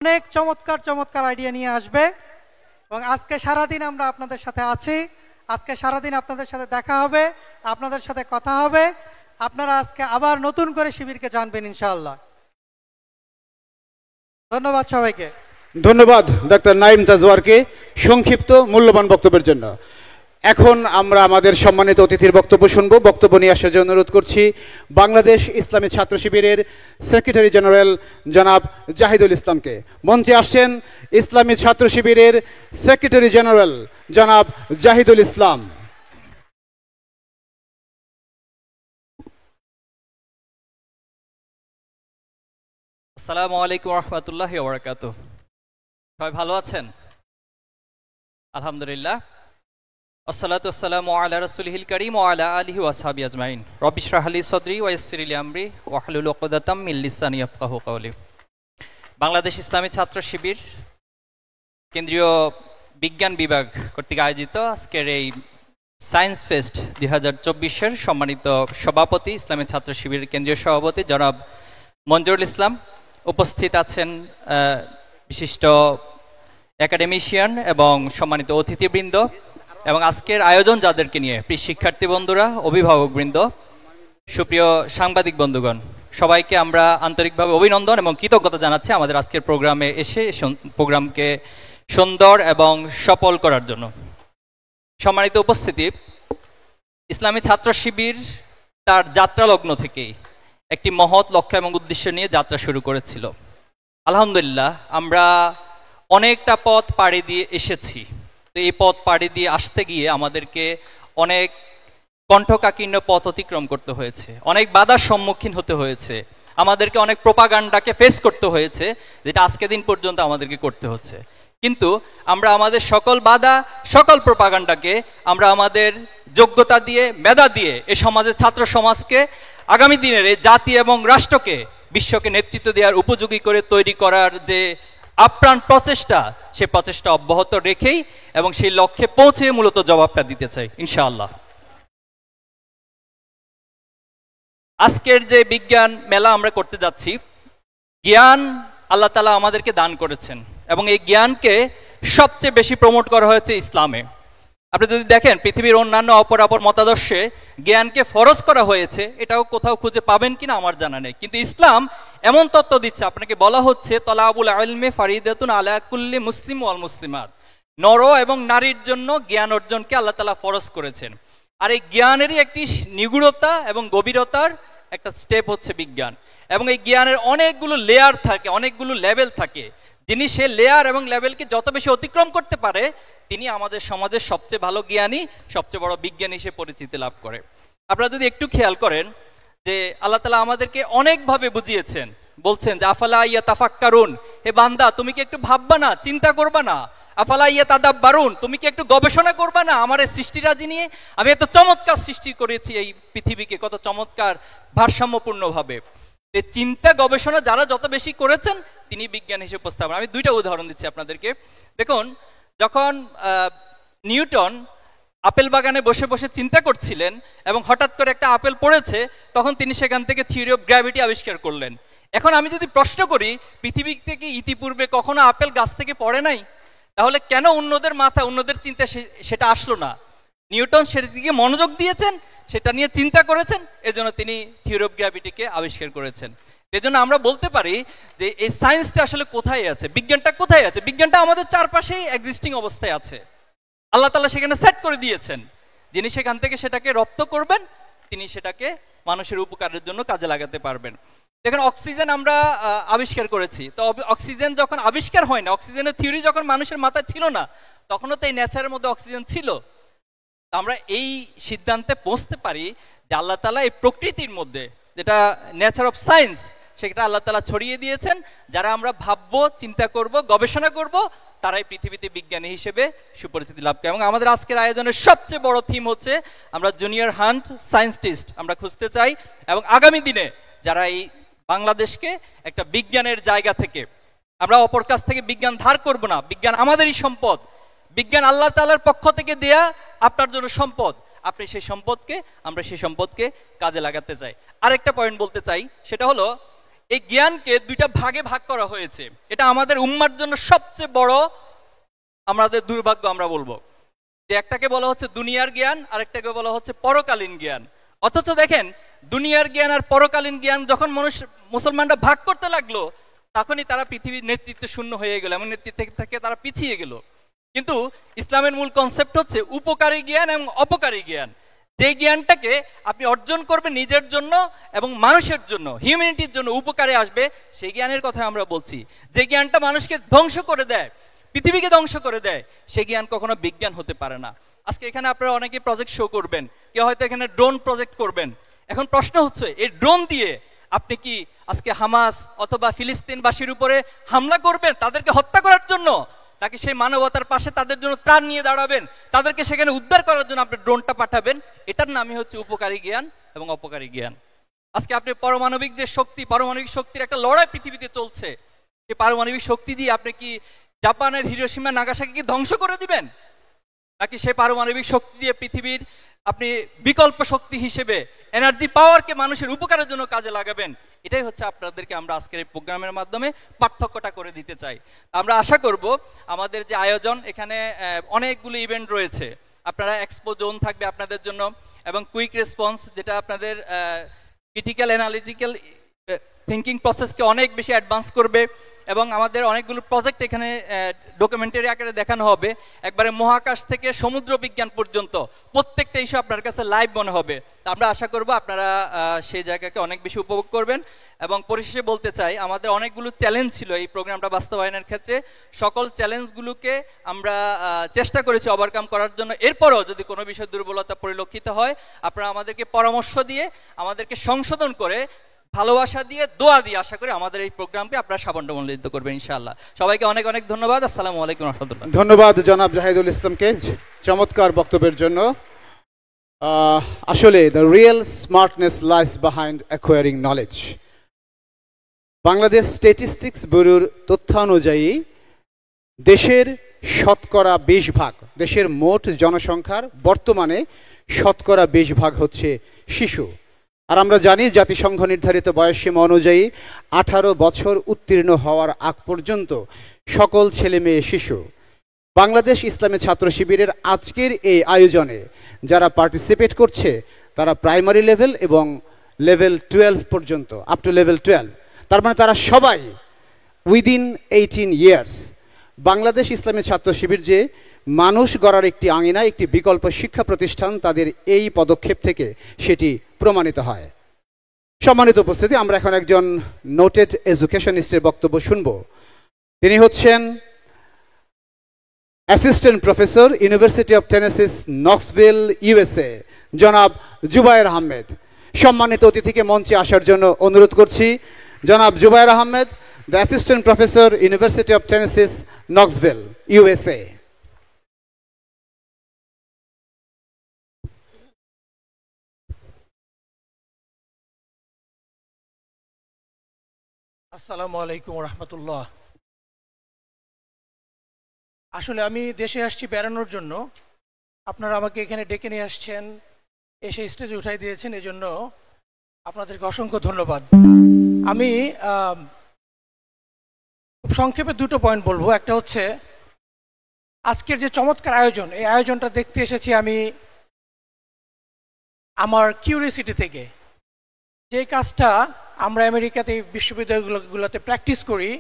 অনেক চমৎকার চমৎকার আইডিয়া নিয়ে আসবে। এবং আজকে সারাদিন আমরা আপনাদের সাথে আছি, আজকে সারাদিন আপনাদের সাথে দেখা হবে, আপনাদের সাথে কথা হবে। আপনারা আজকে আবার নতুন করে শিবিরকে জানবেন ইনশাআল্লাহ। ধন্যবাদ সবাইকে। ধন্যবাদ ডাক্তার নাঈম তাজওয়ারকে সংক্ষিপ্ত মূল্যবান বক্তব্যের জন্য। এখন আমরা আমাদের সম্মানিত অতিথির বক্তব্য শুনবো। বক্তব্য নিয়ে আসার জন্য অনুরোধ করছি বাংলাদেশ ইসলামী ছাত্র শিবিরের সেক্রেটারি জেনারেল জনাব জাহিদুল ইসলামকে। মঞ্চে আসছেন ইসলামী ছাত্র শিবিরের সেক্রেটারি জেনারেল জনাব জাহিদুল ইসলাম। আসসালামু আলাইকুম ওয়া রাহমাতুল্লাহি ওয়া বারাকাতুহু। সবাই ভালো আছেন? আলহামদুলিল্লাহ। আসসালাতু ওয়াসসালামু আলা রাসূলিহিল কারীম ওয়া আলা আলিহি ওয়া সাহবিহি আজমাইন। রব্বি ইশরাহ লি সাদরি ওয়া ইয়াসসির লি আমরি ওয়াহলুল উকদাতাম মিন লিসানি ইয়াফকাহু কাওলি। বাংলাদেশ ইসলামী ছাত্র শিবির কেন্দ্রীয় বিজ্ঞান বিভাগ কর্তৃক আয়োজিত আজকের এই সায়েন্স ফেস্ট 2024-এর সম্মানিত সভাপতি, ইসলামী ছাত্র শিবিরের কেন্দ্রীয় সভাপতি জনাব মঞ্জুরুল ইসলাম, উপস্থিত আছেন বিশিষ্ট একাডেমিশিয়ান এবং সম্মানিত অতিথিবৃন্দ, এবং আজকের আয়োজন যাদেরকে নিয়ে, প্রিয় শিক্ষার্থী বন্ধুরা, অভিভাবকবৃন্দ, সুপ্রিয় সাংবাদিক বন্ধুগণ, সবাইকে আমরা আন্তরিকভাবে অভিনন্দন এবং কৃতজ্ঞতা জানাচ্ছি আমাদের আজকের প্রোগ্রামে এসে প্রোগ্রামকে সুন্দর এবং সফল করার জন্য। সম্মানিত উপস্থিতি, ইসলামী ছাত্র শিবির তার যাত্রা লগ্ন থেকেই একটি মহৎ লক্ষ্য এবং উদ্দেশ্য নিয়ে যাত্রা শুরু করেছিল। আলহামদুলিল্লাহ, আমরা অনেকটা পথ পাড়ি দিয়ে এসেছি। তো এই পথ পাড়ি দিয়ে আসতে গিয়ে আমাদেরকে অনেক কণ্ঠকাকীর্ণ পথ অতিক্রম করতে হয়েছে, অনেক বাধার সম্মুখীন হতে হয়েছে, আমাদেরকে অনেক প্রোপাগান্ডাকে ফেস করতে হয়েছে, যেটা আজকে দিন পর্যন্ত আমাদেরকে করতে হচ্ছে। কিন্তু আমরা আমাদের সকল বাধা, সকল প্রোপাগান্ডাকে আমরা আমাদের যোগ্যতা দিয়ে, মেধা দিয়ে এ সমাজের ছাত্র সমাজকে, আগামী দিনের এই জাতি এবং রাষ্ট্রকে, বিশ্বকে নেতৃত্ব দেওয়ার উপযোগী করে তৈরি করার যে আপ্রাণ প্রচেষ্টা, সে প্রচেষ্টা অব্যাহত রেখেই এবং সেই লক্ষ্যে পৌঁছে মূলত জবাবটা দিতে চাই ইনশাআল্লাহ। আজকের যে বিজ্ঞান মেলা আমরা করতে যাচ্ছি, জ্ঞান আল্লাহ তাআলা আমাদেরকে দান করেছেন এবং এই জ্ঞানকে সবচেয়ে বেশি প্রমোট করা হয়েছে ইসলামে। আপনি যদি দেখেন পৃথিবীর অন্যান্য অপর মতাদর্শে জ্ঞানকে ফরজ করা হয়েছে, এটাও কোথাও খুঁজে পাবেন কিনা আমার জানা নেই, কিন্তু ইসলাম এমন তত্ত্ব দিচ্ছে, আপনাকে বলা হচ্ছে তলাবুল ইলমি ফারিদাতুন আলা কুল্লি মুসলিম ওয়াল মুসলিমাত, নর এবং নারীর জন্য জ্ঞান অর্জনকে আল্লাহ তাআলা ফরজ করেছেন। আর এই জ্ঞানেরই একটি নিগুড়তা এবং গভীরতার একটা স্টেপ হচ্ছে বিজ্ঞান, এবং এই জ্ঞানের অনেকগুলো লেয়ার থাকে, অনেকগুলো লেভেল থাকে। যিনি সে লেয়ার এবং লেভেলকে যত বেশি অতিক্রম করতে পারে, তিনি আমাদের সমাজের সবচেয়ে ভালো জ্ঞানী, সবচেয়ে বড় বিজ্ঞানী হিসেবে পরিচিতি লাভ করে। আপনারা যদি একটু খেয়াল করেন যে আল্লাহ তাআলা আমাদেরকে অনেকভাবে বুঝিয়েছেন, বলছেন যে আফালা ইয়াতাফাক্কারুন, হে বান্দা তুমি কি একটু ভাববা না, চিন্তা করবা না? আফালা ইয়াতাদাব্বারুন, তুমি কি একটু গবেষণা করবা না আমার এই সৃষ্টিরাজি নিয়ে? আমি এত চমৎকার সৃষ্টি করেছি এই পৃথিবীকে, কত চমৎকার ভারসাম্যপূর্ণভাবে। এই চিন্তা গবেষণা যারা যত বেশি করেছেন, তিনি বিজ্ঞান হিসেবে উপস্থাপন। আমি দুইটা উদাহরণ দিচ্ছি আপনাদেরকে। দেখুন, যখন নিউটন আপেল বাগানে বসে বসে চিন্তা করছিলেন এবং হঠাৎ করে একটা আপেল পড়েছে, তখন তিনি সেখান থেকে থিওরি অফ গ্র্যাভিটি আবিষ্কার করলেন। এখন আমি যদি প্রশ্ন করি, পৃথিবী থেকে ইতিপূর্বে কখনো আপেল গাছ থেকে পড়ে নাই, তাহলে কেন অন্যদের মাথা, অন্যদের চিন্তা সেটা আসলো না? নিউটন সেটার দিকে মনোযোগ দিয়েছেন, সেটা নিয়ে চিন্তা করেছেন, এজন্য তিনি থিওরি অফ গ্র্যাভিটিকে আবিষ্কার করেছেন। এজন্য আমরা বলতে পারি যে এই সায়েন্সটা আসলে কোথায় আছে, বিজ্ঞানটা কোথায় আছে? বিজ্ঞানটা আমাদের চারপাশেই এক্সিস্টিং অবস্থায় আছে, আল্লাহ তাআলা সেখানে সেট করে দিয়েছেন। যিনি সেখান থেকে সেটাকে রপ্ত করবেন, তিনি সেটাকে মানুষের উপকারের জন্য কাজে লাগাতে পারবেন। দেখেন, অক্সিজেন আমরা আবিষ্কার করেছি, তো অক্সিজেন যখন আবিষ্কার হয় না, অক্সিজেনের থিওরি যখন মানুষের মাথায় ছিল না, তখনও তো এই নেচারের মধ্যে অক্সিজেন ছিল। আমরা এই সিদ্ধান্তে পৌঁছতে পারি যে আল্লাহ তাআলা এই প্রকৃতির মধ্যে, যেটা নেচার অফ সায়েন্স, সেটা আল্লাহ তাআলা ছড়িয়ে দিয়েছেন। যারা আমরা ভাববো, চিন্তা করব, গবেষণা করব, তারাই পৃথিবীতে বিজ্ঞানী হিসেবে সুপরিচিতি লাভ করে। এবং আমাদের আজকের আয়োজনের সবচেয়ে বড় থিম হচ্ছে আমরা জুনিয়র হান্ট সায়েন্টিস্ট আমরা খুঁজতে চাই, এবং আগামী দিনে যারা এই বাংলাদেশকে একটা বিজ্ঞানের জায়গা থেকে, আমরা অপর কাছ থেকে বিজ্ঞান ধার করব না, বিজ্ঞান আমাদেরই সম্পদ, বিজ্ঞান আল্লাহ তাআলার পক্ষ থেকে দেয়া আপনার জন্য সম্পদ, আপনি সেই সম্পদকে, আমরা সেই সম্পদকে কাজে লাগাতে চাই। আরেকটা পয়েন্ট বলতে চাই, সেটা হলো এই জ্ঞানকে দুইটা ভাগে ভাগ করা হয়েছে। এটা আমাদের উম্মার জন্য সবচেয়ে বড় আমাদের দুর্ভাগ্য আমরা বলবো, যে একটাকে বলা হচ্ছে দুনিয়ার জ্ঞান, আরেকটাকে বলা হচ্ছে পরকালীন জ্ঞান। অথচ দেখেন, দুনিয়ার জ্ঞান আর পরকালীন জ্ঞান যখন মুসলমানরা ভাগ করতে লাগলো, তখনই তারা পৃথিবীর নেতৃত্ব শূন্য হয়ে গেল এবং নেতৃত্ব থেকে তারা পিছিয়ে গেল। কিন্তু ইসলামের মূল কনসেপ্ট হচ্ছে উপকারী জ্ঞান এবং অপকারী জ্ঞান। যে জ্ঞানটাকে আপনি অর্জন করবেন নিজের জন্য এবং মানুষের জন্য, হিউম্যানিটির জন্য উপকারে আসবে, সেই জ্ঞানের কথা আমরা বলছি। যে জ্ঞানটা মানুষকে ধ্বংস করে দেয়, পৃথিবীকে ধ্বংস করে দেয়, সেই জ্ঞান কখনো বিজ্ঞান হতে পারে না। আজকে এখানে আপনারা অনেকে প্রজেক্ট শো করবেন, কেউ হয়তো এখানে ড্রোন প্রজেক্ট করবেন। এখন প্রশ্ন হচ্ছে, এই ড্রোন দিয়ে আপনি কি আজকে হামাস অথবা ফিলিস্তিনবাসীর উপরে হামলা করবেন তাদেরকে হত্যা করার জন্য, নাকি সেই মানবতার পাশে তাদের জন্য ত্রাণ নিয়ে দাঁড়াবেন, তাদেরকে সেখানে উদ্ধার করার জন্য আপনি ড্রোনটা পাঠাবেন? এটার নামই হচ্ছে উপকারী জ্ঞান এবং অপকারী জ্ঞান। আজকে আপনি পারমাণবিক যে শক্তি, পারমাণবিক শক্তির একটা লড়াই পৃথিবীতে চলছে, এই পারমাণবিক শক্তি দিয়ে আপনি কি জাপানের হিরোশিমা নাগাসাকি কি ধ্বংস করে দিবেন, নাকি সেই পারমাণবিক শক্তি দিয়ে পৃথিবীর আপনি বিকল্প শক্তি হিসেবে এনার্জি পাওয়ারকে মানুষের উপকারের জন্য কাজে লাগাবেন? এটাই হচ্ছে আপনাদেরকে আমরা আজকের এই প্রোগ্রামের মাধ্যমে পার্থক্যটা করে দিতে চাই। আমরা আশা করব আমাদের যে আয়োজন, এখানে অনেকগুলো ইভেন্ট রয়েছে, আপনারা এক্সপো জোন থাকবে আপনাদের জন্য, এবং কুইক রেসপন্স, যেটা আপনাদের ক্রিটিক্যাল অ্যানালিটিক্যাল থিঙ্কিং প্রসেসকে অনেক বেশি অ্যাডভান্স করবে, এবং আমাদের অনেকগুলো প্রজেক্ট এখানে ডকুমেন্টারি আকারে দেখানো হবে। একবারে মহাকাশ থেকে সমুদ্র বিজ্ঞান পর্যন্ত প্রত্যেকটা ইস্যু আপনার কাছে লাইভ মনে হবে। তা আমরা আশা করব আপনারা সেই জায়গাকে অনেক বেশি উপভোগ করবেন। এবং পরিশেষে বলতে চাই, আমাদের অনেকগুলো চ্যালেঞ্জ ছিল এই প্রোগ্রামটা বাস্তবায়নের ক্ষেত্রে। সকল চ্যালেঞ্জগুলোকে আমরা চেষ্টা করেছি ওভারকাম করার জন্য। এরপরও যদি কোনো বিষয় দুর্বলতা পরিলক্ষিত হয়, আপনারা আমাদেরকে পরামর্শ দিয়ে, আমাদেরকে সংশোধন করে, ভালোবাসা দিয়ে, দোয়া দিয়ে আশা করি আমাদের এই প্রোগ্রামকে আপনারা সাফল্যমণ্ডিত করবেন ইনশাআল্লাহ। সবাইকে অনেক অনেক ধন্যবাদ। আসসালামু আলাইকুম ওয়া রাহমাতুল্লাহ। ধন্যবাদ জনাব জাহিদুল ইসলামকে চমৎকার বক্তব্যের জন্য। আসলে the real smartness lies behind acquiring knowledge. Bangladesh statistics ব্যুরোর তথ্যানুযায়ী দেশের শতকরা 20 ভাগ, দেশের মোট জনসংখ্যার বর্তমানে শতকরা 20 ভাগ হচ্ছে শিশু। আর আমরা জানি জাতিসংঘ নির্ধারিত বয়সসীমা অনুযায়ী 18 বছর উত্তীর্ণ হওয়ার আগ পর্যন্ত সকল ছেলে মেয়ে শিশু। বাংলাদেশ ইসলামী ছাত্র শিবিরের আজকের এই আয়োজনে যারা পার্টিসিপেট করছে, তারা প্রাইমারি লেভেল এবং লেভেল 12 পর্যন্ত, আপ টু লেভেল 12। তার মানে তারা সবাই উইদিন 18 ইয়ার্স। বাংলাদেশ ইসলামী ছাত্র শিবির যে মানুষ গড়ার একটি আঙিনা, একটি বিকল্প শিক্ষা প্রতিষ্ঠান, তাদের এই পদক্ষেপ থেকে সেটি প্রমাণিত হয়। সম্মানিত উপস্থিতি, আমরা এখন একজন নোটেড এডুকেশনিস্টের বক্তব্য শুনব। তিনি হচ্ছেন assistant professor, university of Tennessee Knoxville, USA, জনাব জুবায়ের আহমেদ। সম্মানিত অতিথিকে মঞ্চে আসার জন্য অনুরোধ করছি। জনাব Zubair Ahmed, the assistant professor, university of Tennessee Knoxville, USA. আসসালামু আলাইকুম রহমতুল্লাহ। আসলে আমি দেশে আসছি বেড়ানোর জন্য, আপনারা আমাকে এখানে ডেকে নিয়ে আসছেন, এসে স্টেজে উঠাই দিয়েছেন, এই জন্য আপনাদেরকে অসংখ্য ধন্যবাদ। আমি খুব সংক্ষেপে দুটো পয়েন্ট বলবো। একটা হচ্ছে আজকের যে চমৎকার আয়োজন, এই আয়োজনটা দেখতে এসেছি আমি আমার কিউরিয়াসিটি থেকে। যে কাজটা আমরা আমেরিকাতে বিশ্ববিদ্যালয়গুলোতে প্র্যাকটিস করি,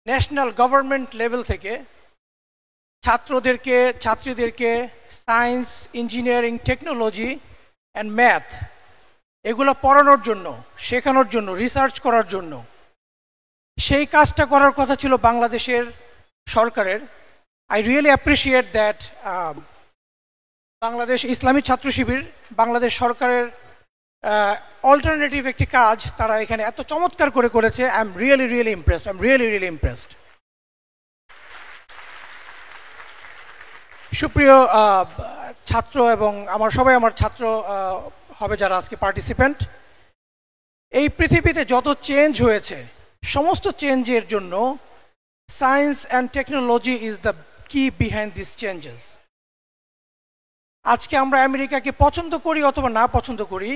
ন্যাশনাল গভর্নমেন্ট লেভেল থেকে ছাত্রীদেরকে science, engineering, technology and math এগুলো পড়ানোর জন্য, শেখানোর জন্য, রিসার্চ করার জন্য, সেই কাজটা করার কথা ছিল বাংলাদেশের সরকারের। I really appreciate that Bangladesh Islami ছাত্র শিবির, বাংলাদেশ সরকারের অল্টারনেটিভ একটি কাজ তারা এখানে এত চমৎকার করে করেছে। I am really impressed. সুপ্রিয় ছাত্র এবং আমার ছাত্র হবে যারা আজকে পার্টিসিপেন্ট, এই পৃথিবীতে যত চেঞ্জ হয়েছে, সমস্ত চেঞ্জের জন্য science and technology is the কি বিহাইন্ড দিস চেঞ্জেস। আজকে আমরা আমেরিকাকে পছন্দ করি অথবা না পছন্দ করি,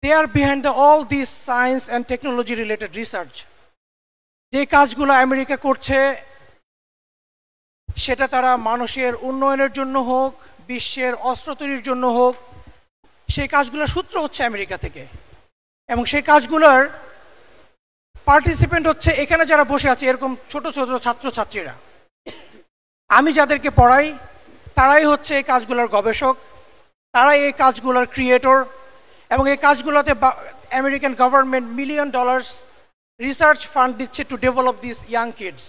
they are behind all these science and technology related research. যে কাজগুলো আমেরিকা করছে সেটা তারা মানুষের উন্নয়নের জন্য হোক, বিশ্বের অস্ত্র তৈরির জন্য হোক, সেই কাজগুলোর সূত্র হচ্ছে আমেরিকা থেকে। এবং সেই কাজগুলোর পার্টিসিপেন্ট হচ্ছে এখানে যারা বসে আছে এরকম ছোট ছোট ছাত্রছাত্রীরা। আমি যাদেরকে পড়াই তারাই হচ্ছে এই কাজগুলোর গবেষক, তারাই এই কাজগুলোর ক্রিয়েটর, এবং এই কাজগুলোতে American government $1 million research fund দিচ্ছে to develop this young kids.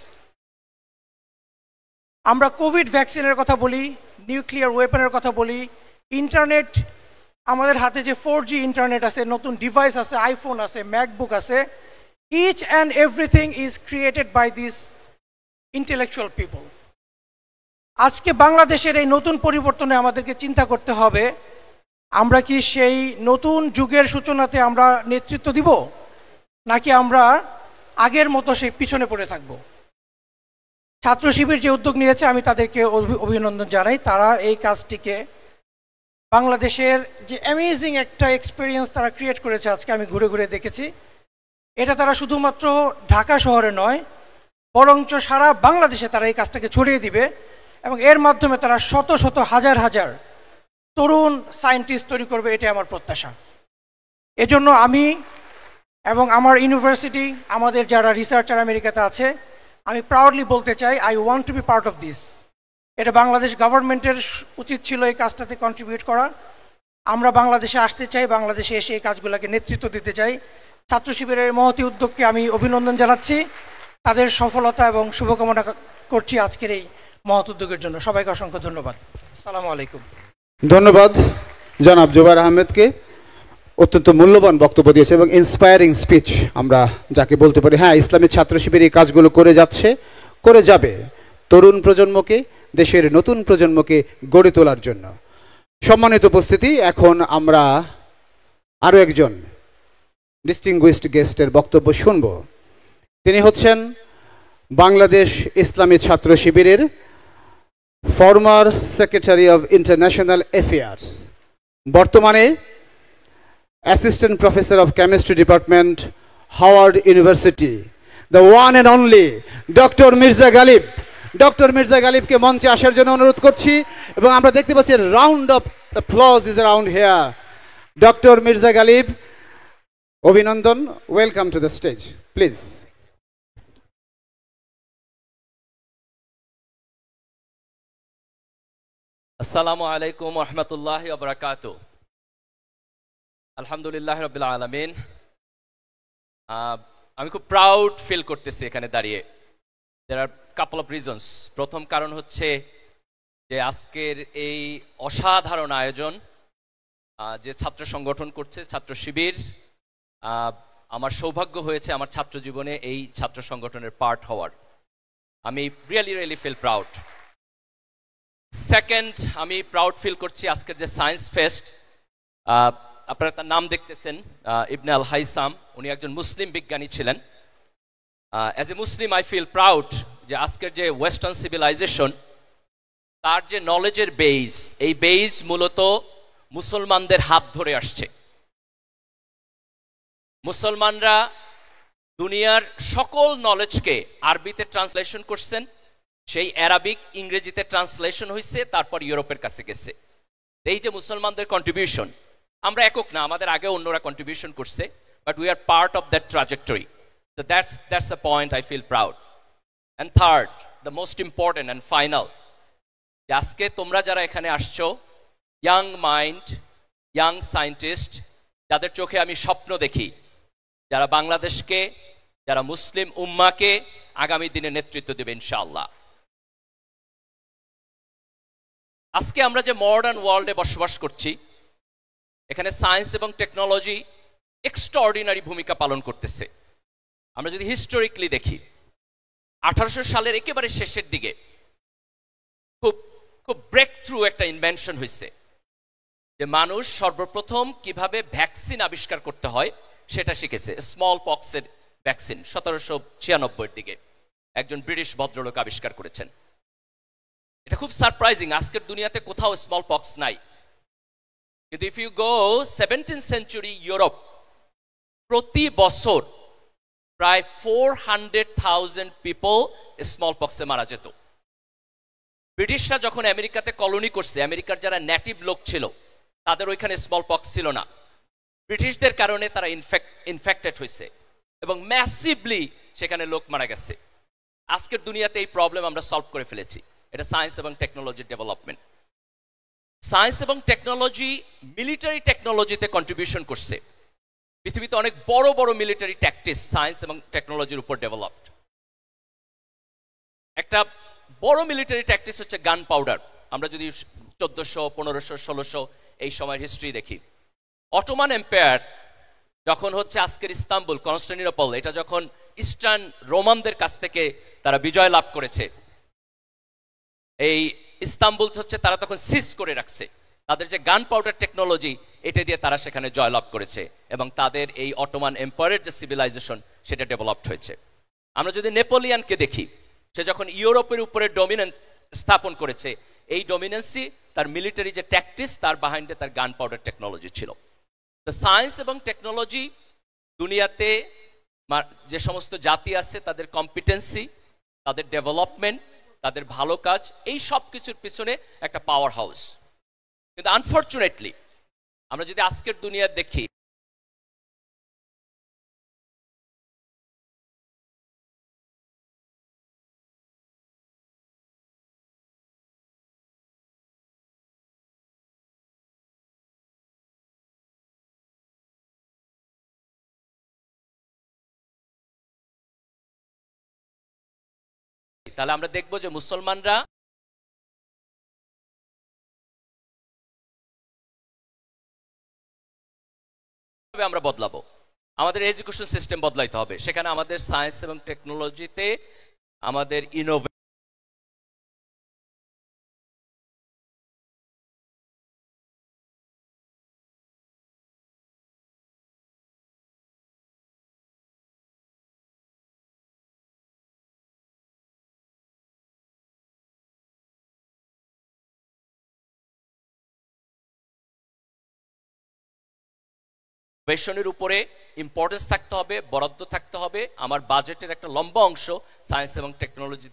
আমরা কোভিড ভ্যাকসিনের কথা বলি, নিউক্লিয়ার ওয়েপনের কথা বলি, ইন্টারনেট, আমাদের হাতে যে 4G ইন্টারনেট আছে, নতুন ডিভাইস আছে, আইফোন আছে, ম্যাকবুক আছে, each and everything is created by this intellectual people. আজকে বাংলাদেশের এই নতুন পরিবর্তনে আমাদেরকে চিন্তা করতে হবে, আমরা কি সেই নতুন যুগের সূচনাতে আমরা নেতৃত্ব দিব, নাকি আমরা আগের মতো সেই পিছনে পড়ে থাকব। ছাত্র শিবির যে উদ্যোগ নিয়েছে আমি তাদেরকে অভিনন্দন জানাই। তারা এই কাজটিকে বাংলাদেশের যে অ্যামেজিং একটা এক্সপিরিয়েন্স তারা ক্রিয়েট করেছে, আজকে আমি ঘুরে ঘুরে দেখেছি, এটা তারা শুধুমাত্র ঢাকা শহরে নয় বরঞ্চ সারা বাংলাদেশে তারা এই কাজটাকে ছড়িয়ে দিবে, এবং এর মাধ্যমে তারা শত শত হাজার হাজার তরুণ সায়েন্টিস্ট তৈরি করবে, এটাই আমার প্রত্যাশা। এজন্য আমি এবং আমার ইউনিভার্সিটি, আমাদের যারা রিসার্চার আমেরিকাতে আছে, আমি প্রাউডলি বলতে চাই, I want to be part of this. এটা বাংলাদেশ গভর্নমেন্টের উচিত ছিল এই কাজটাতে কন্ট্রিবিউট করা। আমরা বাংলাদেশে আসতে চাই, বাংলাদেশে এসে এই কাজগুলোকে নেতৃত্ব দিতে চাই। ছাত্র শিবিরের মহতী উদ্যোগকে আমি অভিনন্দন জানাচ্ছি, তাদের সফলতা এবং শুভকামনা করছি আজকের এই মহৎ উদ্যোগের জন্য। সবাইকে অসংখ্য ধন্যবাদ। আসসালামু আলাইকুম। ধন্যবাদ জনাব জুবায়ের আহমেদকে, অত্যন্ত মূল্যবান বক্তব্য দিয়েছে এবং ইন্সপায়ারিং স্পিচ আমরা যাকে বলতে পারি। হ্যাঁ, ইসলামী ছাত্র শিবির এই কাজগুলো করে যাচ্ছে, করে যাবে তরুণ প্রজন্মকে, দেশের নতুন প্রজন্মকে গড়ে তোলার জন্য। সম্মানিত উপস্থিতি, এখন আমরা আরও একজন ডিস্টিংগুইশড গেস্টের বক্তব্য শুনব। তিনি হচ্ছেন বাংলাদেশ ইসলামী ছাত্র শিবিরের former secretary of international affairs, বর্তমানে assistant professor of chemistry department, Howard University, the one and only doctor Mirza Ghalib. Doctor Mirza গালিবকে মঞ্চে আসার জন্য অনুরোধ করছি, এবং আমরা দেখতে পাচ্ছি round of applause is around here. Doctor Mirza Ghalib, অভিনন্দন, welcome to the stage please. আসসালামু আলাইকুম ওয়া রাহমাতুল্লাহি ওয়া বারাকাতুহু। আলহামদুলিল্লাহ রাব্বিল আলামিন। আমি খুব প্রাউড ফিল করতেছি এখানে দাঁড়িয়ে। দেয়ার আর কাপল অফ রিজনস। প্রথম কারণ হচ্ছে যে আজকের এই অসাধারণ আয়োজন যে ছাত্র সংগঠন করছে, ছাত্র শিবির, আমার সৌভাগ্য হয়েছে আমার ছাত্র জীবনে এই ছাত্র সংগঠনের পার্ট হওয়ার। আমি রিয়েলি ফিল প্রাউড। সেকেন্ড, আমি প্রাউড ফিল করছি আজকের যে সায়েন্স ফেস্ট, আপনারা তার নাম দেখতেছেন, ইবনে আল হাইসাম, উনি একজন মুসলিম বিজ্ঞানী ছিলেন। As a Muslim I feel proud যে আজকের যে ওয়েস্টার্ন সিভিলাইজেশন, তার যে নলেজের বেইস, এই বেইস মূলত মুসলমানদের হাত ধরে আসছে। মুসলমানরা দুনিয়ার সকল নলেজকে আরবিতে ট্রান্সলেশন করছেন, সেই অ্যারাবিক ইংরেজিতে ট্রান্সলেশন হয়েছে, তারপর ইউরোপের কাছে গেছে। এই যে মুসলমানদের কন্ট্রিবিউশন, আমরা একক না, আমাদের আগে অন্যরা কন্ট্রিবিউশন করছে, but we are part of that trajectory. So that's the point I feel proud. And third, the most important and final, আজকে তোমরা যারা এখানে আসছো, ইয়াং মাইন্ড, ইয়াং সায়েন্টিস্ট, যাদের চোখে আমি স্বপ্ন দেখি, যারা বাংলাদেশকে, যারা মুসলিম উম্মাকে আগামী দিনে নেতৃত্ব দেবে ইনশাআল্লাহ। আজকে আমরা যে মডার্ন ওয়ার্ল্ডে বসবাস করছি, এখানে সায়েন্স এবং টেকনোলজি এক্সট্রাঅর্ডিনারি ভূমিকা পালন করতেছে। আমরা যদি হিস্টোরিক্যালি দেখি, 1800 সালের একেবারে শেষের দিকে খুব ব্রেক থ্রু একটা ইনভেনশন হয়েছে, যে মানুষ সর্বপ্রথম কিভাবে ভ্যাকসিন আবিষ্কার করতে হয় সেটা শিখেছে। স্মল পক্সের ভ্যাকসিন 1796-এর দিকে একজন ব্রিটিশ ভদ্রলোক আবিষ্কার করেছেন। এটা খুব সারপ্রাইজিং, আজকের দুনিয়াতে কোথাও স্মল পক্স নাই। কিন্তু if you go 17th century Europe, প্রতি বছর প্রায় 400,000 পিপল স্মল পক্সে মারা যেত। ব্রিটিশরা যখন আমেরিকাতে কলোনি করছে, আমেরিকার যারা নেটিভ লোক ছিল তাদের ওইখানে স্মল পক্স ছিল না, ব্রিটিশদের কারণে তারা ইনফেক্টেড হয়েছে এবং ম্যাসিভলি সেখানে লোক মারা গেছে। আজকের দুনিয়াতে এই প্রবলেম আমরা সলভ করে ফেলেছি। এটা সায়েন্স এবং টেকনোলজির ডেভেলপমেন্ট। সায়েন্স এবং টেকনোলজি মিলিটারি টেকনোলজিতে কন্ট্রিবিউশন করছে। পৃথিবীতে অনেক বড় বড় মিলিটারি ট্যাকটিক্স সায়েন্স এবং টেকনোলজির উপর ডেভেলপড। একটা বড় মিলিটারি ট্যাকটিক্স হচ্ছে গান পাউডার। আমরা যদি 1400, 1500, 1600 এই সময়ের হিস্ট্রি দেখি, অটোমান এম্পায়ার যখন হচ্ছে আজকের ইস্তাম্বুল, কনস্টান্টিনোপল, এটা যখন ইস্টার্ন রোমানদের কাছ থেকে তারা বিজয় লাভ করেছে, এই ইস্তাম্বুল হচ্ছে তারা তখন সিজ করে রাখছে। তাদের যে গান পাউডার টেকনোলজি, এটা দিয়ে তারা সেখানে জয়লাভ করেছে এবং তাদের এই অটোমান এম্পায়ারের যে সিভিলাইজেশন সেটা ডেভেলপড হয়েছে। আমরা যদি নেপোলিয়ানকে দেখি, সে যখন ইউরোপের উপরে ডমিনেন্স স্থাপন করেছে, এই ডমিনেন্সি তার মিলিটারি যে ট্যাকটিক্স তার বাহাইন্ডে তার গান পাউডার টেকনোলজি ছিল। তো সায়েন্স এবং টেকনোলজি দুনিয়াতে যে সমস্ত জাতি আছে তাদের কম্পিটেন্সি, তাদের ডেভেলপমেন্ট, তাদের ভালো কাজ, এই সব কিছুর পিছনে একটা পাওয়ার হাউস। কিন্তু আনফর্চুনেটলি আমরা যদি আজকের দুনিয়া দেখি, তাহলে আমরা দেখব যে মুসলমানরা আমরা বদলাবো, আমাদের এডুকেশন সিস্টেম বদলাইতে হবে। সেখানে আমাদের সায়েন্স এবং টেকনোলজিতে আমাদের ইনোভেশন ইনোভেশনের উপরে ইম্পর্টেন্স থাকতে হবে, বরাদ্দ থাকতে হবে। আমার বাজেটের একটা লম্বা অংশ সায়েন্স এবং টেকনোলজি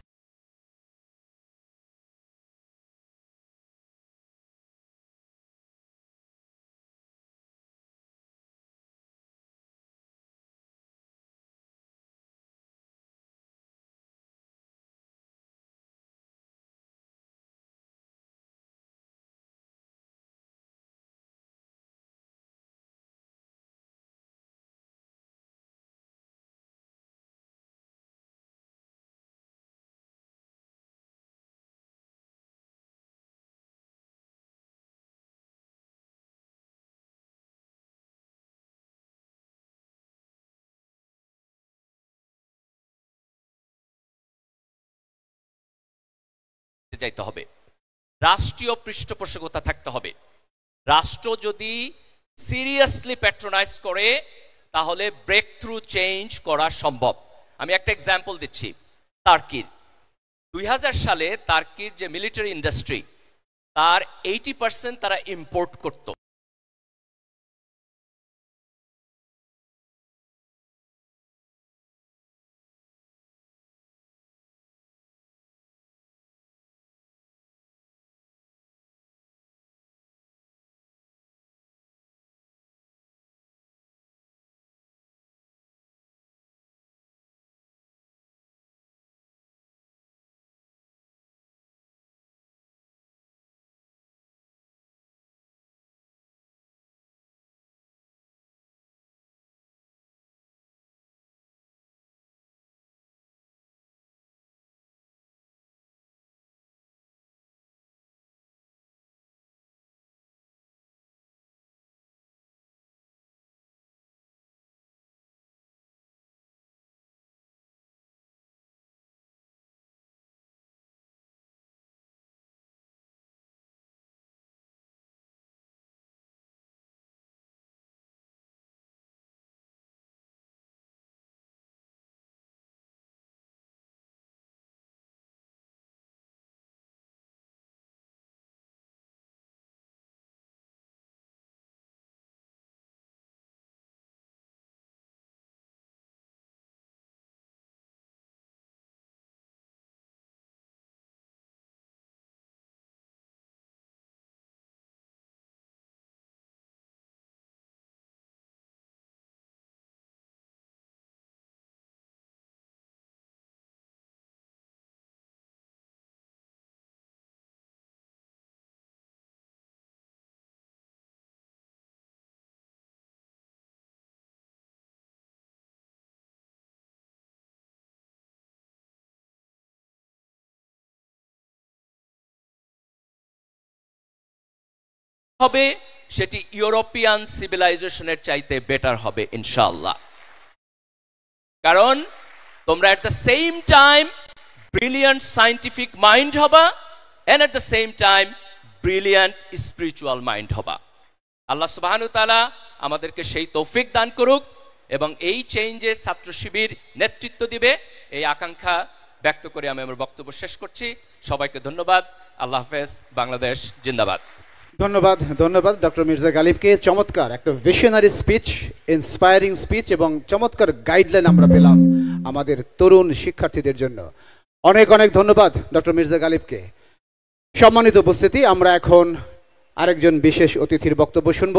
যাইতে হবে। রাষ্ট্রীয় পৃষ্ঠপোষকতা থাকতে হবে। রাষ্ট্র যদি সিরিয়াসলি প্যাট্রোনাইজ করে তাহলে ব্রেক থ্রু চেঞ্জ করা সম্ভব। আমি একটা এক্সাম্পল দিচ্ছি, টার্কির 2000 সালে টার্কির যে মিলিটারি ইন্ডাস্ট্রি, তার 80% তারা ইম্পোর্ট করত। হবে সেটি ইউরোপিয়ান সিভিলাইজেশনের চাইতে বেটার হবে ইনশাআল্লাহ। কারণ তোমরা at the same time brilliant scientific mind হবা and at the same time brilliant spiritual mind হবা। আল্লাহ সুবহানাহু ওয়া তাআলা আমাদেরকে সেই তৌফিক দান করুক এবং এই চেঞ্জে ছাত্র শিবির নেতৃত্ব দিবে, এই আকাঙ্ক্ষা ব্যক্ত করে আমি আমার বক্তব্য শেষ করছি। সবাইকে ধন্যবাদ। আল্লাহ হাফেজ। বাংলাদেশ জিন্দাবাদ। ধন্যবাদ, ধন্যবাদ ডক্টর মির্জা গালিবকে। চমৎকার একটা ভিশনারি স্পিচ, ইন্সপায়ারিং স্পিচ এবং চমৎকার গাইডলাইন আমরা পেলাম আমাদের তরুণ শিক্ষার্থীদের জন্য। অনেক অনেক ধন্যবাদ ডক্টর মির্জা গালিবকে। সম্মানিত উপস্থিতি, আমরা এখন আরেকজন বিশেষ অতিথির বক্তব্য শুনব।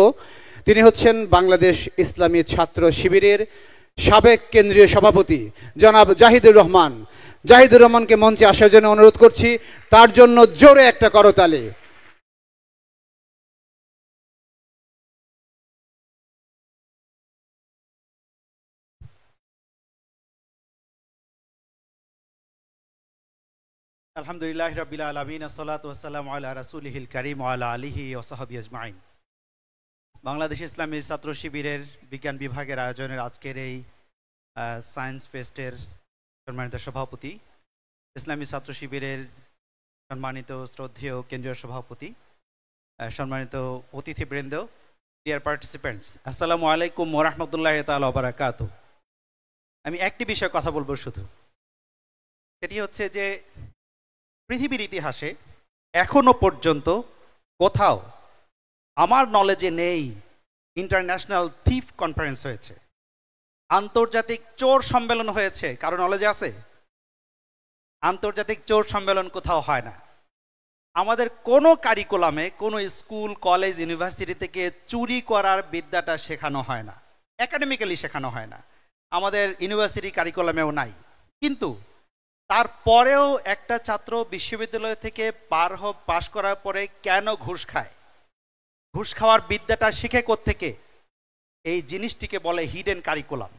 তিনি হচ্ছেন বাংলাদেশ ইসলামী ছাত্র শিবিরের সাবেক কেন্দ্রীয় সভাপতি জনাব জাহিদুর রহমান। জাহিদুর রহমানকে মঞ্চে আসার জন্য অনুরোধ করছি, তার জন্য জোরে একটা করতালি। আলহামদুলিল্লাহ রাব্বিল আলামিন, আসসালাতু ওয়াসসালামু আলা রাসূলিহিল কারীম ওয়া আলা আলিহি ওয়া সাহবিহি আজমাইন। বাংলাদেশ ইসলামী ছাত্র শিবিরের বিজ্ঞান বিভাগের আয়োজনের আজকের এই সায়েন্স ফেস্টের সম্মানিত সভাপতি, ইসলামী ছাত্র শিবিরের সম্মানিত শ্রদ্ধেয় কেন্দ্রীয় সভাপতি, সম্মানিত অতিথিবৃন্দ, ডিয়ার পার্টিসিপেন্টস, আসসালামু আলাইকুম ওয়া রাহমাতুল্লাহি তাআলা ওয়া বারাকাতুহু। আমি একটি বিষয়ে কথা বলবো শুধু, সেটি হচ্ছে যে পৃথিবীর ইতিহাসে এখনো পর্যন্ত কোথাও আমার নলেজে নেই ইন্টারন্যাশনাল থিফ কনফারেন্স হয়েছে, আন্তর্জাতিক চোর সম্মেলন হয়েছে। কারো নলেজে আছে? আন্তর্জাতিক চোর সম্মেলন কোথাও হয় না। আমাদের কোনো কারিকুলামে, কোনো স্কুল, কলেজ, ইউনিভার্সিটি থেকে চুরি করার বিদ্যাটা শেখানো হয় না, একাডেমিক্যালি শেখানো হয় না, আমাদের ইউনিভার্সিটি কারিকুলামেও নাই। কিন্তু তারপরেও একটা ছাত্র বিশ্ববিদ্যালয় থেকে পাশ করার পরে কেন ঘুষ খায়? ঘুষ খাওয়ার বিদ্যাটা শিখে কোত্থেকে? এই জিনিসটিকে বলে হিডেন কারিকুলাম।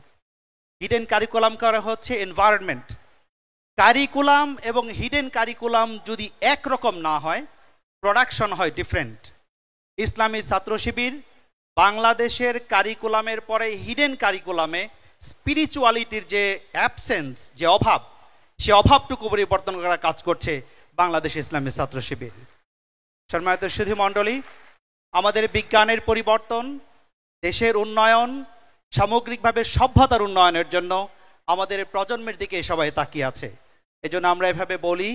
হিডেন কারিকুলাম করা হচ্ছে এনভায়রনমেন্ট। কারিকুলাম এবং হিডেন কারিকুলাম যদি একরকম না হয়, প্রোডাকশন হয় ডিফারেন্ট। ইসলামী ছাত্র শিবির বাংলাদেশের কারিকুলামের পরে হিডেন কারিকুলামে স্পিরিচুয়ালিটির যে অ্যাবসেন্স, যে অভাব, সে অভাবটুকু পরিবর্তন করার কাজ করছে বাংলাদেশ ইসলামী ছাত্র শিবির। সম্মানিত সুধী মণ্ডলী, আমাদের বিজ্ঞানের পরিবর্তন, দেশের উন্নয়ন, সামগ্রিকভাবে সভ্যতার উন্নয়নের জন্য আমাদের প্রজন্মের দিকে সবাই তাকিয়ে আছে। এজন্য আমরা এভাবে বলি,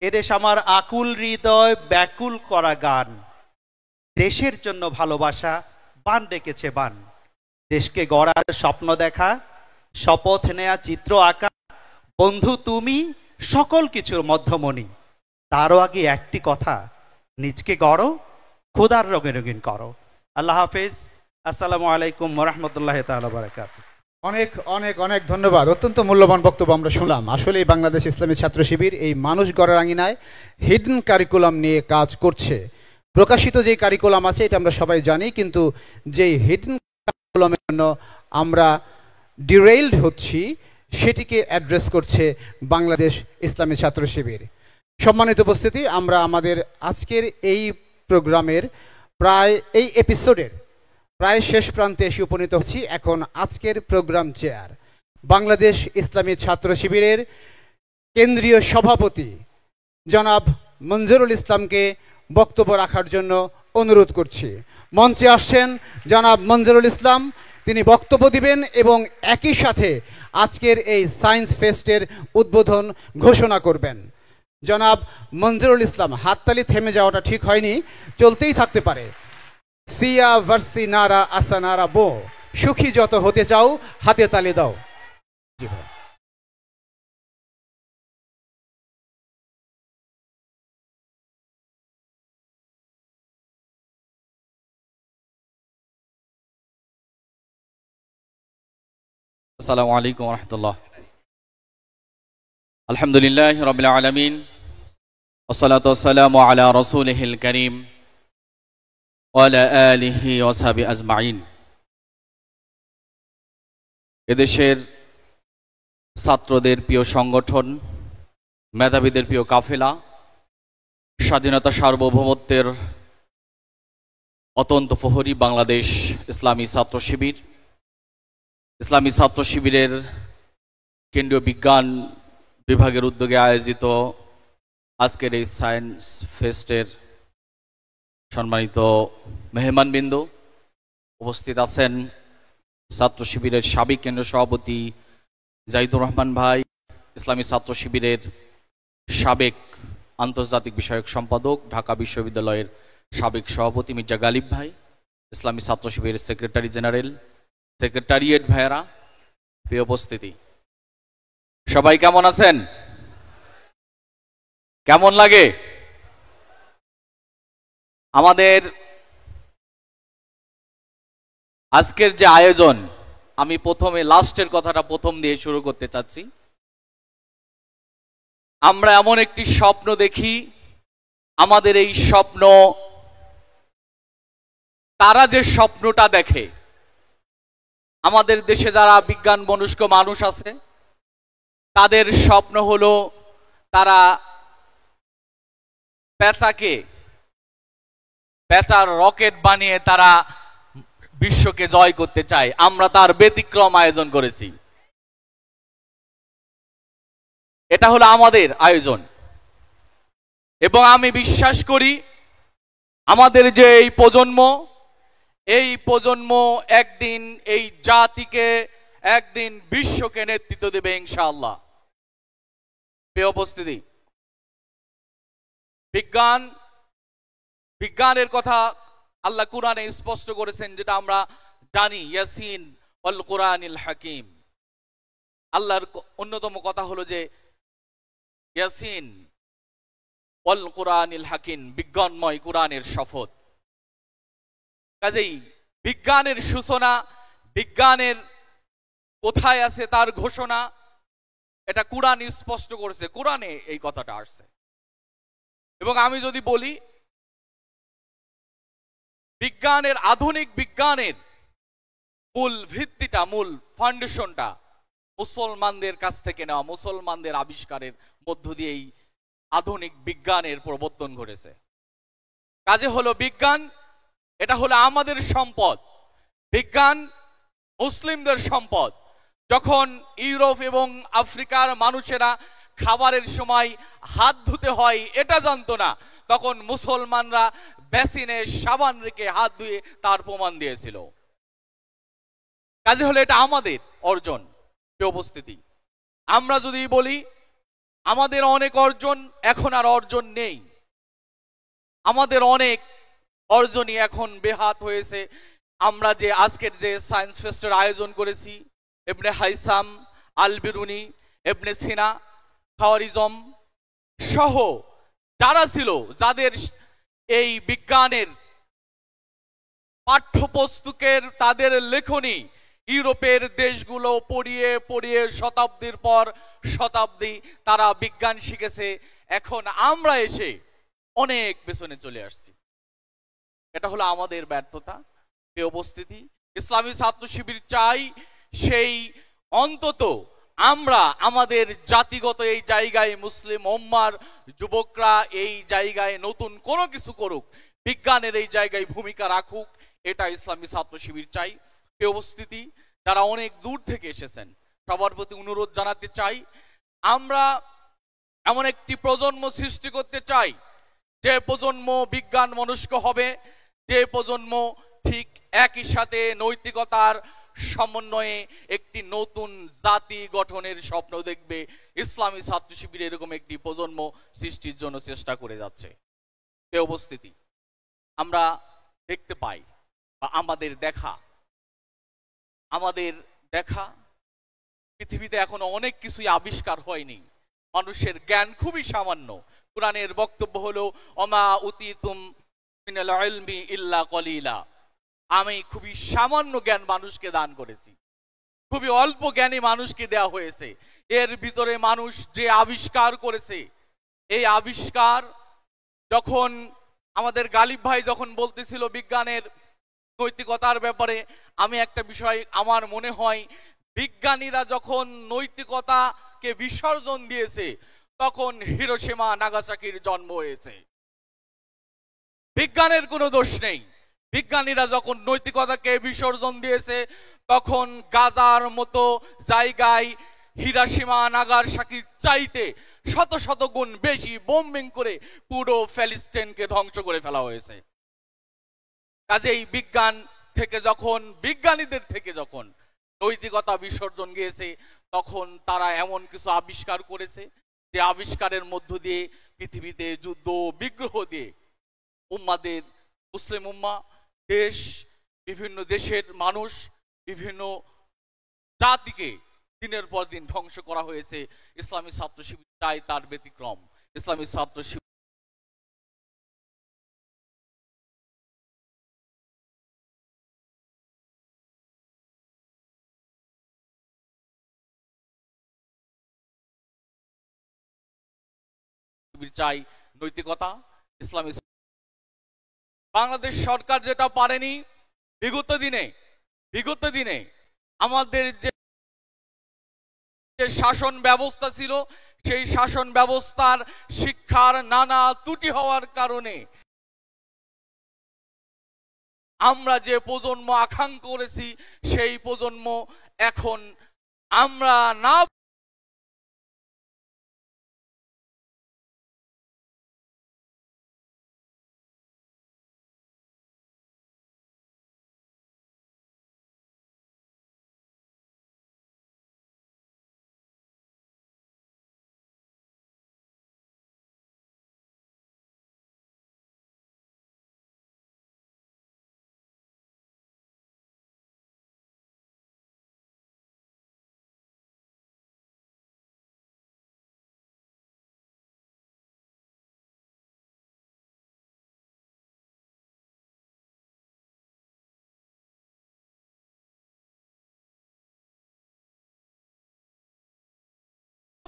এদেশ আমার আকুল হৃদয় ব্যাকুল করা গান, দেশের জন্য ভালোবাসা বান ডেকেছে বান, দেশকে গড়ার স্বপ্ন দেখা, শপথ নেয়া, চিত্র আঁকা, বন্ধু তুমি সকল কিছুর মধ্যমণি, তারও আগে একটি কথা, নিজকে গড়ো, খোদার রঙে রঙিন করো। আল্লাহ হাফেজ। আসসালামু আলাইকুম ওয়া রাহমাতুল্লাহি তাআলা ওয়া বারাকাতুহু। অনেক অনেক অনেক ধন্যবাদ। অত্যন্ত মূল্যবান বক্তব্য আমরা শুনলাম। আসলে বাংলাদেশ ইসলামী ছাত্র শিবির এই মানুষ গড়ার আঙিনায় হিডেন কারিকুলাম নিয়ে কাজ করছে। প্রকাশিত যে কারিকুলাম আছে এটা আমরা সবাই জানি, কিন্তু যে হিডেন কারিকুলামের জন্য আমরা ডিরেইলড হচ্ছি সেটিকে অ্যাড্রেস করছে বাংলাদেশ ইসলামী ছাত্র শিবির। সম্মানিত উপস্থিতি, আমরা আমাদের আজকের এই প্রোগ্রামের এই এপিসোডের প্রায় শেষ প্রান্তে এসে উপনীত হচ্ছি। এখন আজকের প্রোগ্রাম চেয়ার বাংলাদেশ ইসলামী ছাত্র শিবিরের কেন্দ্রীয় সভাপতি জনাব মঞ্জুরুল ইসলামকে বক্তব্য রাখার জন্য অনুরোধ করছি। মঞ্চে আসছেন জনাব মঞ্জুরুল ইসলাম, তিনি বক্তব্য দিবেন এবং একই সাথে আজকের এই সায়েন্স ফেস্টের উদ্বোধন ঘোষণা করবেন। জনাব মঞ্জুরুল ইসলাম, হাততালি থেমে যাওয়াটা ঠিক হয়নি, চলতেই থাকতে পারে। সিয়া ভার্সি নারা আসা নারা বো, সুখী যত হতে চাও হাতে তালি দাও। জি ভাই। আসসালামু আলাইকুম ওয়া রাহমাতুল্লাহ। আলহামদুলিল্লাহি রাব্বিল আলামিন, ওয়াসসালাতু ওয়াসসালামু আলা রাসূলিহিল কারীম ওয়া আলা আলিহি ওয়া সাহবিহি আজমাইন। এদেশের ছাত্রদের প্রিয় সংগঠন, মেধাবীদের প্রিয় কাফেলা, স্বাধীনতা সার্বভৌমত্বের অতন্ত প্রহরী বাংলাদেশ ইসলামী ছাত্র শিবির, ইসলামী ছাত্র শিবিরের কেন্দ্রীয় বিজ্ঞান বিভাগের উদ্যোগে আয়োজিত আজকের এই সায়েন্স ফেস্টের সম্মানিত মেহমানবৃন্দ, উপস্থিত আছেন ছাত্র শিবিরের সাবেক কেন্দ্রীয় সভাপতি জাহিদুর রহমান ভাই, ইসলামী ছাত্র শিবিরের সাবেক আন্তর্জাতিক বিষয়ক সম্পাদক, ঢাকা বিশ্ববিদ্যালয়ের সাবেক সভাপতি মির্জা গালিব ভাই, ইসলামী ছাত্র শিবিরের সেক্রেটারি জেনারেল, সেক্রেটারিয়েট ভাইয়েরা, প্রিয় উপস্থিতি, সবাই কেমন আছেন? কেমন লাগে আমাদের আজকের যে আয়োজন? আমি প্রথমে লাস্টের কথাটা প্রথম দিয়ে শুরু করতে চাচ্ছি। আমরা এমন একটি স্বপ্ন দেখি, আমাদের এই স্বপ্ন, তারা যে স্বপ্নটা দেখে, আমাদের দেশে যারা বিজ্ঞান মনস্ক মানুষ আছে তাদের স্বপ্ন হলো তারা পেঁচার রকেট বানিয়ে তারা বিশ্বকে জয় করতে চায়। আমরা তার ব্যতিক্রম আয়োজন করেছি। এটা হলো আমাদের আয়োজন এবং আমি বিশ্বাস করি আমাদের যে এই প্রজন্ম একদিন এই জাতিকে, একদিন বিশ্বকে নেতৃত্ব দেবে ইনশাআল্লাহ। প্রিয় উপস্থিতি, বিজ্ঞানের কথা আল্লাহ কুরআনে স্পষ্ট করেছেন, যেটা আমরা জানি, ইয়াসিন ওয়াল কুরআনিল হাকিম। আল্লাহর অন্যতম কথা হলো যে ইয়াসিন ওয়াল কুরআনিল হাকিম, বিজ্ঞানময় কুরআনের শপথ। কাজেই বিজ্ঞানের সূচনা, বিজ্ঞানের কোথায় আছে তার ঘোষণা, এটা কুরআন স্পষ্ট করেছে, কুরআনে এই কথাটা আসছে। এবং আমি যদি বলি বিজ্ঞানের, আধুনিক বিজ্ঞানের মূল ভিত্তিটা, মূল ফাউন্ডেশনটা মুসলমানদের কাছ থেকে নেওয়া, মুসলমানদের আবিষ্কারের মধ্য দিয়েই আধুনিক বিজ্ঞানের প্রবর্তন ঘটেছে। কাজে হলো বিজ্ঞান, এটা হলো আমাদের সম্পদ। বিজ্ঞান মুসলিমদের সম্পদ। যখন ইউরোপ এবং আফ্রিকার মানুষেরা খাবারের সময় হাত ধুতে হয় এটা জানতো না, তখন মুসলমানরা বেসিনে সাবান রেখে হাত ধুয়ে তার প্রমাণ দিয়েছিল। কাজে হলো এটা আমাদের অর্জন। উপস্থিতি, আমরা যদি বলি আমাদের অনেক অর্জন, এখন আর অর্জন নেই। আমাদের অনেক অর্জনই এখন বেহাত হয়েছে। আমরা যে আজকের যে সায়েন্স ফেস্টের আয়োজন করেছি, ইবনে হাইসাম, আল বিরুনি, ইবনে সিনা, খাওয়ারিজম সহ যারা ছিল, যাদের এই বিজ্ঞানের পাঠ্যপুস্তকের, তাদের লেখনী ইউরোপের দেশগুলো পড়িয়ে পড়িয়ে শতাব্দীর পর শতাব্দী তারা বিজ্ঞান শিখেছে। এখন আমরা এসে অনেক পেছনে চলে আসছি। এটা হলো আমাদের ব্যর্থতা। এই উপস্থিতি, ইসলামী ছাত্র শিবির চাই সেই অন্তত আমরা আমাদের জাতিগত এই জায়গায় মুসলিম উম্মার যুবকরা এই জায়গায় নতুন কোনো কিছু করুক, বিজ্ঞানের এই জায়গায় ভূমিকা রাখুক, এটা ইসলামী ছাত্র শিবির চাই। এই উপস্থিতি, যারা অনেক দূর থেকে এসেছেন সবার প্রতি অনুরোধ জানাতে চাই, আমরা এমন একটি প্রজন্ম সৃষ্টি করতে চাই যে প্রজন্ম বিজ্ঞান মনস্ক হবে, যে প্রজন্ম ঠিক একই সাথে নৈতিকতার সমন্বয়ে একটি নতুন জাতি গঠনের স্বপ্ন দেখবে। ইসলামী ছাত্র শিবির এরকম একটি প্রজন্ম সৃষ্টির জন্য চেষ্টা করে যাচ্ছে। এই উপস্থিতি, আমরা দেখতে পাই বা আমাদের দেখা পৃথিবীতে এখনো অনেক কিছুই আবিষ্কার হয়নি। মানুষের জ্ঞান খুবই সামান্য। কুরআনের বক্তব্য হলো ওমা উতিতুম মিনাল ইলমি ইল্লা কলিলা। আমি খুবই সামান্য জ্ঞান মানুষকে দান করেছি, খুবই অল্প জ্ঞানী মানুষকে দেওয়া হয়েছে। এর ভিতরে মানুষ যে আবিষ্কার করেছে, এই আবিষ্কার যখন আমাদের গালিব ভাই যখন বলতেছিল বিজ্ঞানের নৈতিকতার ব্যাপারে, আমি একটা বিষয় আমার মনে হয়, বিজ্ঞানীরা যখন নৈতিকতাকে বিসর্জন দিয়েছে তখন হিরোশিমা নাগাসাকির জন্ম হয়েছে। বিজ্ঞানের কোনো দোষ নেই। বিজ্ঞানীরা যখন নৈতিকতাকে বিসর্জন দিয়েছে, তখন গাজার মতো জায়গায় হিরোশিমা নাগাসাকির চাইতে শত শত গুণ বেশি বোম্বিং করে পুরো প্যালেস্টাইনকে ধ্বংস করে ফেলা হয়েছে। কাজেই বিজ্ঞান থেকে যখন, বিজ্ঞানীদের থেকে যখন নৈতিকতা বিসর্জন গিয়েছে, তখন তারা এমন কিছু আবিষ্কার করেছে যে আবিষ্কারের মধ্য দিয়ে পৃথিবীতে যুদ্ধ বিগ্রহ দিয়ে উম্মাদের, মুসলিম উম্মা, দেশ, বিভিন্ন দেশের মানুষ, বিভিন্ন জাতিকে দিনের পর দিন ধ্বংস করা হয়েছে। ইসলামী ছাত্র শিবির চাই তার ব্যতিক্রম। ইসলামী ছাত্র শিবির চাই নৈতিকতা, ইসলামী। বাংলাদেশ সরকার যেটা পারেনি বিগত দিনে আমাদের যে শাসন ব্যবস্থা ছিল, সেই শাসন ব্যবস্থার শিক্ষার নানা ত্রুটি হওয়ার কারণে আমরা যে প্রজন্ম আকাঙ্ক্ষা করেছি, সেই প্রজন্ম এখন আমরা না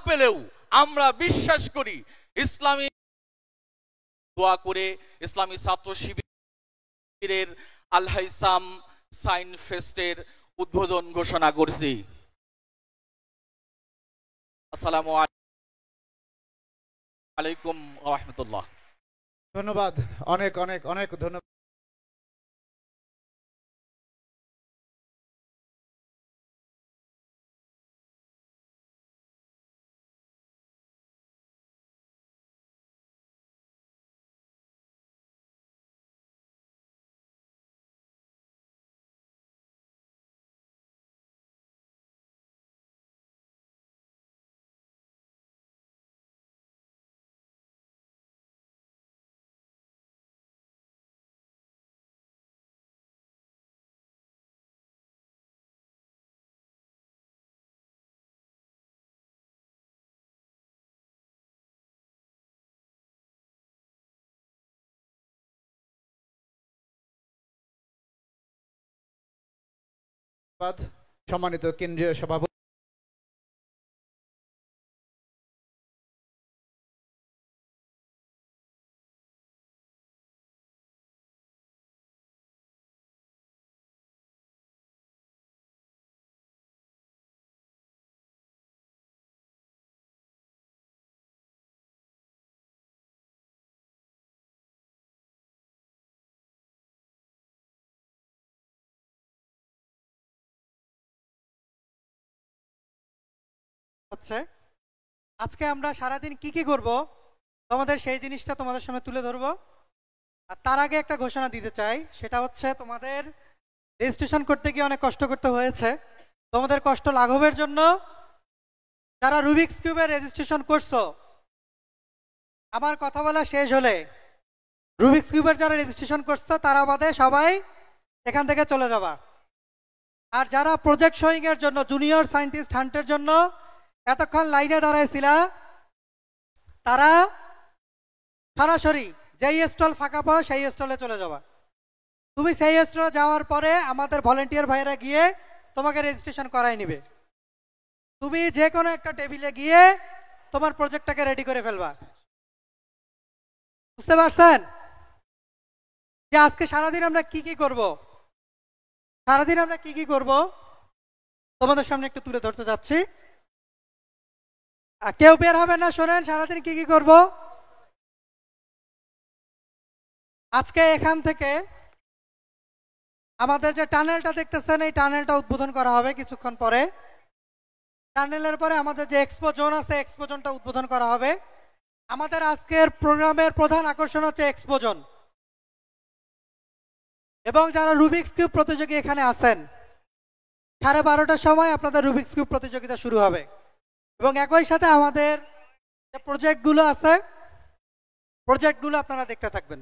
পেলেও আমরা বিশ্বাস করি ইসলামী দোয়া করে ইসলামী ছাত্র শিবিরের আল হাইসাম সাইন ফেস্টের উদ্বোধন ঘোষণা করছি। আসসালামু আলাইকুম ওয়া রাহমাতুল্লাহ। ধন্যবাদ, অনেক অনেক অনেক ধন্যবাদ। সম্মানিত কেন্দ্রীয় সভাপতি হচ্ছে আজকে আমরা সারাদিন কি কি করব তোমাদের সেই জিনিসটা তোমাদের সামনে তুলে ধরবো। আর তার আগে একটা ঘোষণা দিতে চাই, সেটা হচ্ছে তোমাদের রেজিস্ট্রেশন করতে গিয়ে অনেক কষ্ট করতে হয়েছে। তোমাদের কষ্ট লাঘবের জন্য যারা রুবিক্স কিউবের রেজিস্ট্রেশন করছো, আমার কথা বলা শেষ হলে রুবিক্স কিউবের যারা রেজিস্ট্রেশন করছো তারা বাদে সবাই এখান থেকে চলে যাবা। আর যারা প্রজেক্ট শোয়িং এর জন্য, জুনিয়র সায়েন্টিস্ট হান্টের জন্য এতক্ষণ লাইনে দাঁড়াইছিল, তারা সরাসরি যেই স্টল ফাঁকা পাও সেই স্টলে চলে যাবা। তুমি সেই স্টলে যাওয়ার পরে আমাদের ভলেন্টিয়ার ভাইরা গিয়ে তোমাকে রেজিস্ট্রেশন করাই নিবে। তুমি যে কোনো একটা টেবিলে গিয়ে তোমার প্রজেক্টটাকে রেডি করে ফেলবা। বুঝতে পারছেন যে আজকে সারাদিন আমরা কি কি করব? সারাদিন আমরা কি কি করব তোমাদের সামনে একটু তুলে ধরতে যাচ্ছি। কেউ বের হবে না, শোনেন সারাদিন কি কি করব। আজকে এখান থেকে আমাদের যে টানেলটা দেখতেছেন এই টানেলটা উদ্বোধন করা হবে কিছুক্ষণ পরে। টানেলের পরে আমাদের যে এক্সপো জোন আছে এক্সপো জোনটা উদ্বোধন করা হবে। আমাদের আজকের প্রোগ্রামের প্রধান আকর্ষণ হচ্ছে এক্সপো জোন, এবং যারা রুবিক্স কিউব প্রতিযোগী এখানে আছেন 12:30টার সময় আপনাদের রুবিক্স কিউব প্রতিযোগিতা শুরু হবে, এবং একই সাথে আমাদের যে প্রজেক্টগুলো আছে প্রজেক্টগুলো আপনারা দেখতে থাকবেন।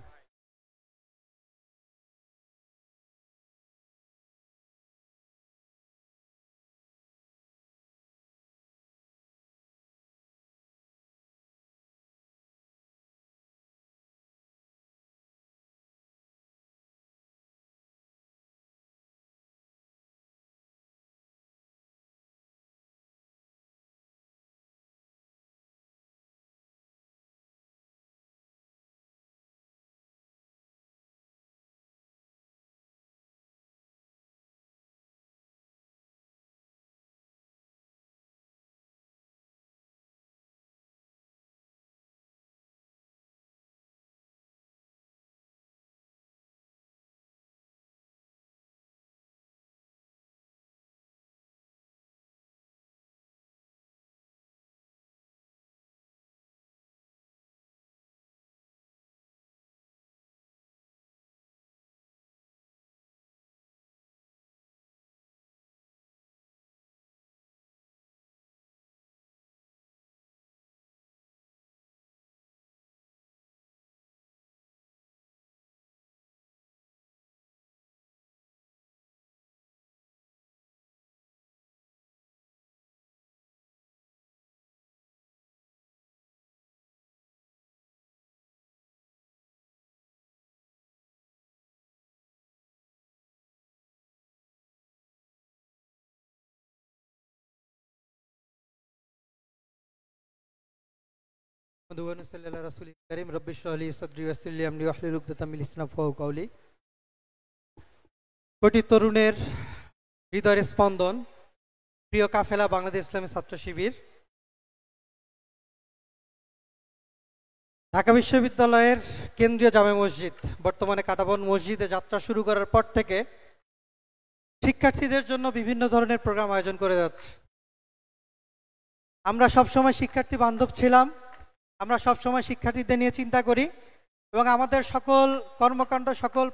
কোটি তরুণের হৃদয়ের স্পন্দন, প্রিয় কাফেলা বাংলাদেশ ইসলামী ছাত্র শিবির, ঢাকা বিশ্ববিদ্যালয়ের কেন্দ্রীয় জামে মসজিদ বর্তমানে কাটাবন মসজিদে যাত্রা শুরু করার পর থেকে শিক্ষার্থীদের জন্য বিভিন্ন ধরনের প্রোগ্রাম আয়োজন করে যাচ্ছে। আমরা সবসময় শিক্ষার্থী বান্ধব ছিলাম, আমরা সবসময় শিক্ষার্থীদের নিয়ে চিন্তা করি, এবং আমাদের সকল কর্মকাণ্ড সকল